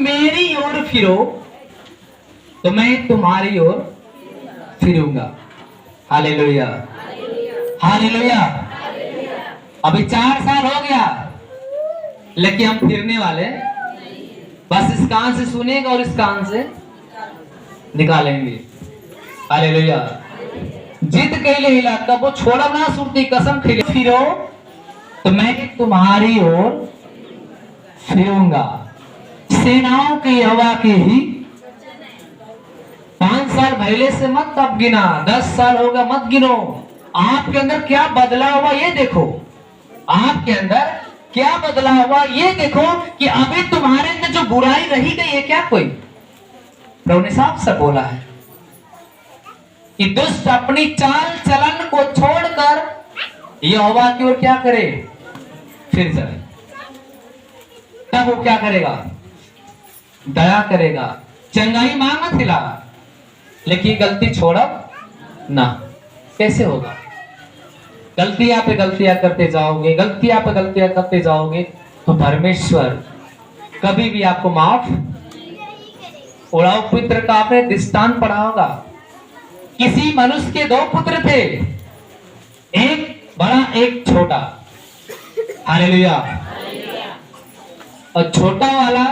मेरी ओर फिरो तो मैं तुम्हारी ओर फिरूंगा। Hallelujah, hallelujah. अभी 4 साल हो गया, लेकिन हम फिरने वाले बस इस कान से सुनेगा और इस कान से निकालेंगे। हालेलुया। जिद कैले हिला तब वो छोड़ा ना सुरती कसम खिले फिरो तो मैं तुम्हारी ओर फिरूंगा। सेनाओं की हवा के ही 5 साल पहले से मत अब गिना, 10 साल होगा मत गिनो। आपके अंदर क्या बदलाव हुआ ये देखो, आपके अंदर क्या बदलाव हुआ ये देखो कि अभी तुम्हारे अंदर जो बुराई रही गई है क्या कोई? प्रभु ने साफ से बोला है कि दुष्ट अपनी चाल चलन को छोड़कर यहोवा की ओर क्या करे? फिर जाए। तब वो क्या करेगा? दया करेगा, चंगाई मांगा थिला, लेकिन गलती छोड़ब ना। कैसे होगा? गलतियां पे गलतियां करते जाओगे, गलतियां पे गलतियां करते जाओगे तो परमेश्वर कभी भी आपको माफ। उड़ाऊ पुत्र का आपने दृष्टांत पढ़ा होगा। किसी मनुष्य के 2 पुत्र थे, एक बड़ा एक छोटा। हालेलुया। और छोटा वाला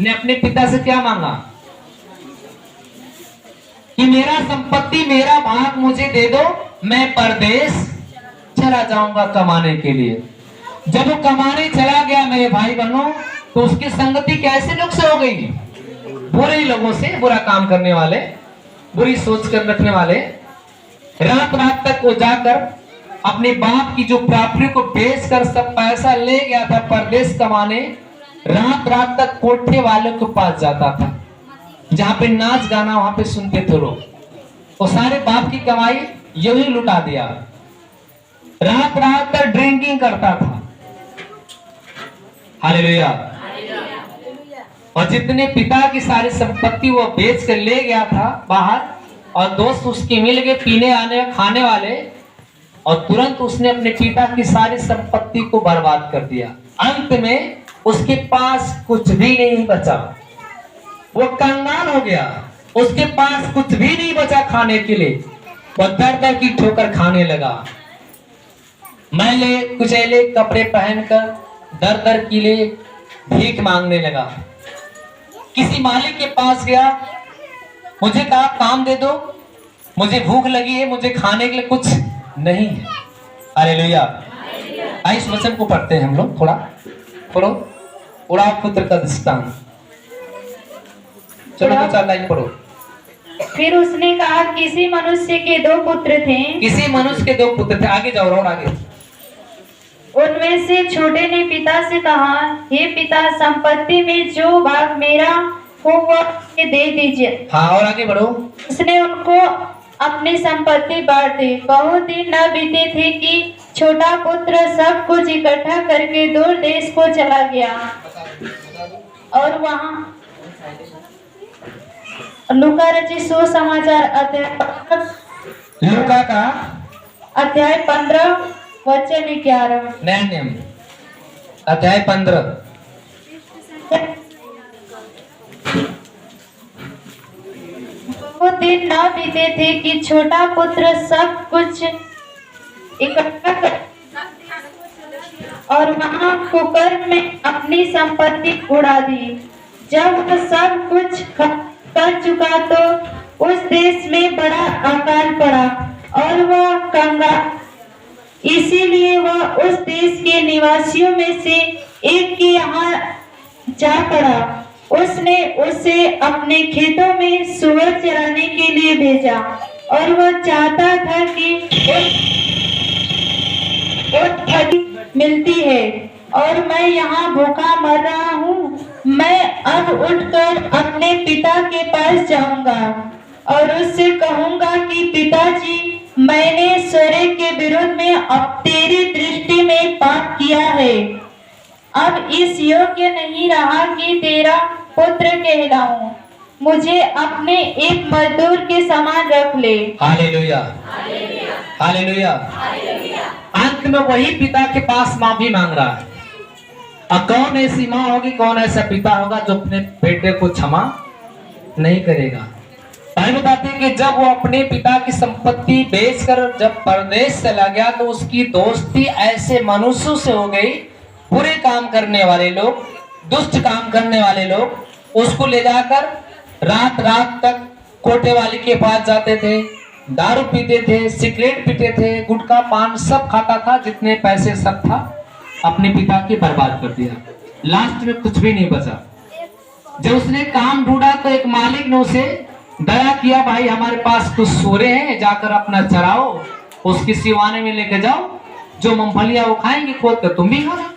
ने अपने पिता से क्या मांगा कि मेरा संपत्ति मेरा भाग मुझे दे दो, मैं परदेश चला जाऊंगा कमाने के लिए। जब वो कमाने चला गया मेरे भाई बहनों, तो उसकी संगति कैसे लोग से हो गई? बुरे लोगों से, बुरा काम करने वाले, बुरी सोच कर रखने वाले। रात रात तक वो जाकर अपने बाप की जो प्रॉपर्टी को बेचकर सब पैसा ले गया था परदेश कमाने। रात रात तक कोठे वालों के पास जाता था, जहां पे नाच गाना वहां पे सुनते थे लोग। वो सारे बाप की कमाई यही लुटा दिया। रात रात तक ड्रिंकिंग करता था। हालेलुया। और जितने पिता की सारी संपत्ति वो बेच कर ले गया था बाहर, और दोस्त उसके मिल गए पीने आने खाने वाले, और तुरंत उसने अपने पिता की सारी संपत्ति को बर्बाद कर दिया। अंत में उसके पास कुछ भी नहीं बचा, वो कंगाल हो गया। उसके पास कुछ भी नहीं बचा खाने के लिए। वो दर दर की ठोकर खाने लगा। मैले कुचैले कपड़े पहनकर दर दर के लिए भीख मांगने लगा। किसी मालिक के पास गया, मुझे कहा काम दे दो, मुझे भूख लगी है, मुझे खाने के लिए कुछ नहीं है। हालेलुया। आइए इस वचन को पढ़ते हैं हम लोग थोड़ा। पढ़ो, उड़ाऊ पुत्र का दृष्टांत। चलो 2-4 लाइन पढ़ो। फिर उसने कहा किसी मनुष्य के 2 पुत्र थे। किसी मनुष्य के 2 पुत्र थे। आगे जाओ और आगे। उनमें से छोटे ने पिता से कहा, हे पिता, संपत्ति में जो भाग मेरा हो वह मुझे दे दीजिए। हाँ, और आगे बढ़ो। उसने उनको अपनी संपत्ति बांट दी। बहुत दिन न बीते थे कि छोटा पुत्र सब कुछ इकट्ठा करके दूर देश को चला गया और वहाँ लूका रचित सुसमाचार लूका का अध्याय 15 वचन 11। नया नियम अध्याय 15। बहुत दिन न बीते थे कि छोटा पुत्र सब कुछ इकट्ठा कर और वहाँ कुकर में अपनी संपत्ति उड़ा दी। जब वह सब कुछ कर चुका तो उस देश में बड़ा अकाल पड़ा और वह कंगाल, इसीलिए वह उस देश के निवासियों में से एक के यहाँ जा पड़ा। उसने उसे अपने खेतों में सूअर चराने के लिए भेजा और वह चाहता था कि मिलती है और मैं यहाँ भूखा मर रहा हूँ। मैं अब उठकर अपने पिता के पास जाऊंगा और उससे कहूंगा कि पिताजी, मैंने स्वर्ग के विरुद्ध में अब तेरी दृष्टि में पाप किया है। अब इस योग्य नहीं रहा कि तेरा पुत्र कहलाऊं। मुझे अपने एक मजदूर के समान रख ले। Hallelujah, hallelujah. अंत में वही पिता के पास माफी मांग रहा है। अब कौन ऐसी माँ होगी, कौन ऐसा पिता होगा जो अपने बेटे को क्षमा नहीं करेगा। भाई बताते हैं कि जब वो अपने पिता की संपत्ति बेचकर जब परदेश चला गया तो उसकी दोस्ती ऐसे मनुष्यों से हो गई, बुरे काम करने वाले लोग, दुष्ट काम करने वाले लोग उसको ले जाकर रात रात तक कोटे वाली के पास जाते थे, दारू पीते थे, सिगरेट पीते थे, गुटखा पान सब खाता था, जितने पैसे सब था अपने पिता की बर्बाद कर दिया। लास्ट में कुछ भी नहीं बचा। जब उसने काम ढूंढा तो एक मालिक ने उसे दया किया, भाई हमारे पास कुछ सूरे हैं, जाकर अपना चराओ, उसकी सिवाने में लेके जाओ, जो मूंगफलियां वो खाएंगे खोद कर तुम भी खाना।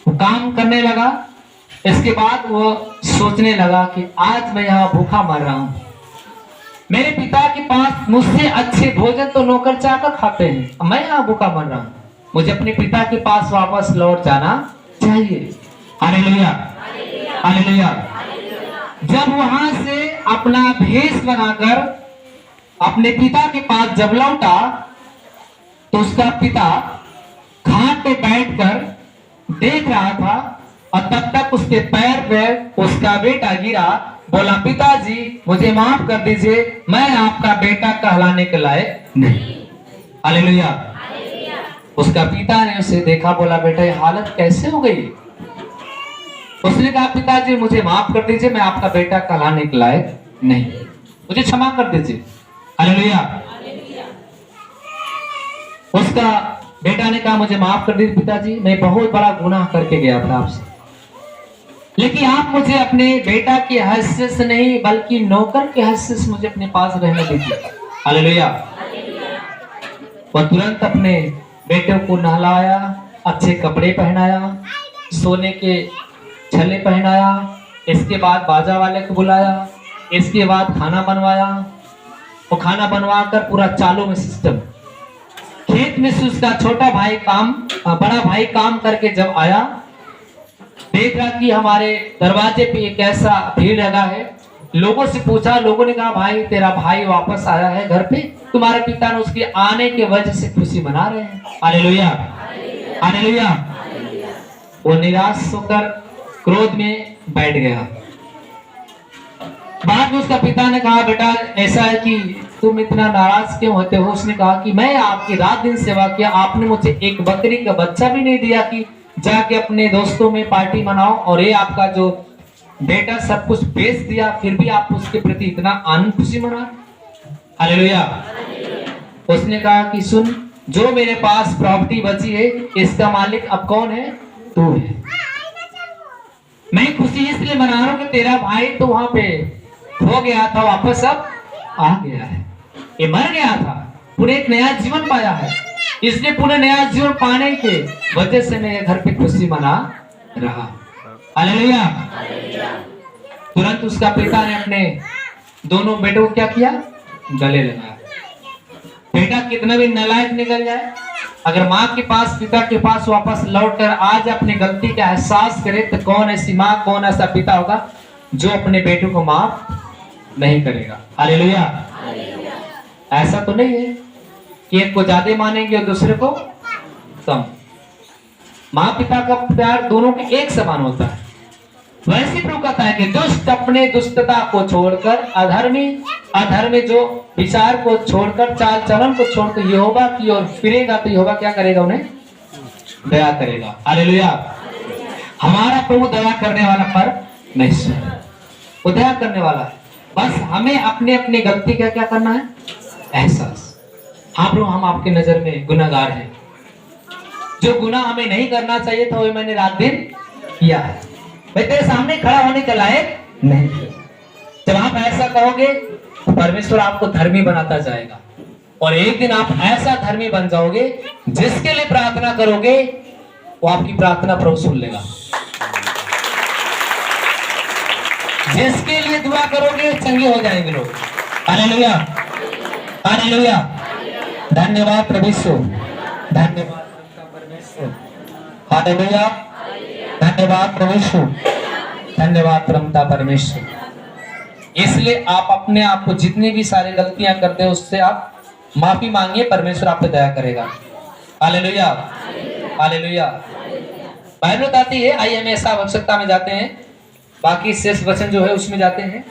वो काम करने लगा। इसके बाद वो सोचने लगा कि आज मैं यहाँ भूखा मर रहा हूँ, मेरे पिता के पास मुझसे अच्छे भोजन तो नौकर चाकर खाते हैं, मैं यहाँ भूखा मर रहा हूँ, मुझे अपने पिता के पास वापस लौट जाना चाहिए। Hallelujah, hallelujah. जब वहां से अपना भेष बनाकर अपने पिता के पास जब लौटा तो उसका पिता घाट पे बैठकर देख रहा था और तब तक उसके पैर पे उसका बेटा गिरा, बोला पिताजी मुझे माफ कर दीजिए, मैं आपका बेटा कहलाने के लायक नहीं। हालेलुया। उसका पिता ने उसे देखा, बोला बेटा ये हालत कैसे हो गई? उसने कहा पिताजी मुझे माफ कर दीजिए, मैं आपका बेटा कहलाने के लायक नहीं, मुझे क्षमा कर दीजिए। हालेलुया। उसका बेटा ने कहा मुझे माफ कर दीजिए पिताजी, मैं बहुत बड़ा गुनाह करके गया था आपसे, लेकिन आप मुझे अपने बेटा की हैसियत से नहीं बल्कि नौकर की हैसियत से मुझे अपने पास रहने दीजिए। हालेलुया। वह तुरंत अपने बेटे को नहलाया, अच्छे कपड़े पहनाया, सोने के छल्ले पहनाया, इसके बाद बाजा वाले को बुलाया, इसके बाद खाना बनवाया। वो खाना बनवा कर पूरा चालू में सिस्टम, खेत में से उसका छोटा भाई बड़ा भाई काम करके जब आया, देख रहा कि हमारे दरवाजे पे एक ऐसा भीड़ लगा है, लोगों से पूछा, लोगों ने कहा भाई तेरा भाई वापस आया है घर पे, तुम्हारे पिता ने उसके आने के वजह से खुशी मना रहे हैं। Hallelujah, hallelujah. वो निराश होकर क्रोध में बैठ गया। बाद में उसका पिता ने कहा बेटा ऐसा है कि तुम इतना नाराज क्यों होते हो? उसने कहा कि मैं आपकी रात दिन सेवा किया, आपने मुझे एक बकरी का बच्चा भी नहीं दिया कि जाके अपने दोस्तों में पार्टी मनाओ, और ये आपका जो बेटा सब कुछ बेच दिया, फिर भी आप उसके प्रति इतना आनंद खुशी मना। हालेलुया। उसने कहा कि सुन, जो मेरे पास प्रॉपर्टी बची है इसका मालिक अब कौन है? तू है। मैं खुशी इसलिए मना रहा हूं कि तेरा भाई तो वहां पे हो गया था, वापस अब आ गया है, ये मर गया था, पूरे एक नया जीवन पाया है, इसलिए पूरे नया जीवन पाने के वजह से मैं घर पे खुशी मना रहा। हालेलुया। तुरंत उसका पिता ने अपने दोनों बेटों को क्या किया? गले लगाया। बेटा कितना भी नालायक निकल जाए, अगर माँ के पास पिता के पास वापस लौट कर आज अपनी गलती का एहसास करे तो कौन ऐसी माँ, कौन ऐसा पिता होगा जो अपने बेटों को माफ नहीं करेगा? हालेलुया। ऐसा तो नहीं है कि एक को ज्यादा मानेंगे और दूसरे को कम। माँ पिता का प्यार दोनों के एक समान होता है। वैसे प्रभु कहता है कि दुष्ट अपने दुष्टता को छोड़कर, अधर्मी जो विचार को छोड़कर, चाल चलन को छोड़कर यहोवा की ओर फिरेगा तो यहोवा क्या करेगा? उन्हें दया करेगा। हालेलुया। हमारा प्रभु दया करने वाला परमेश्वर, वो दया करने वाला है। बस हमें अपने अपने गलती का क्या करना है? एहसास। हाँ प्रभु हम आपके नजर में गुनाहगार हैं, जो गुनाह हमें नहीं करना चाहिए था वो मैंने रात दिन किया है, मैं तेरे सामने खड़ा होने के लायक नहीं। जब आप ऐसा कहोगे तो परमेश्वर आपको धर्मी बनाता जाएगा, और एक दिन आप ऐसा धर्मी बन जाओगे जिसके लिए प्रार्थना करोगे वो आपकी प्रार्थना प्रभु सुन लेगा, जिसके लिए दुआ करोगे चंगे हो जाएंगे लोग। Hallelujah, hallelujah. धन्यवाद प्रभु यीशु, धन्यवाद परमेश्वर। हालेलुया, धन्यवाद प्रभु यीशु, धन्यवाद परमता परमेश्वर। इसलिए आप अपने आप को जितनी भी सारी गलतियां करते हो उससे आप माफी मांगिए, परमेश्वर आप पे दया करेगा। Hallelujah, hallelujah. बाइबल बताती है, आइए हम ऐसा आवश्यकता में जाते हैं, बाकी शेष वचन जो है उसमें जाते हैं।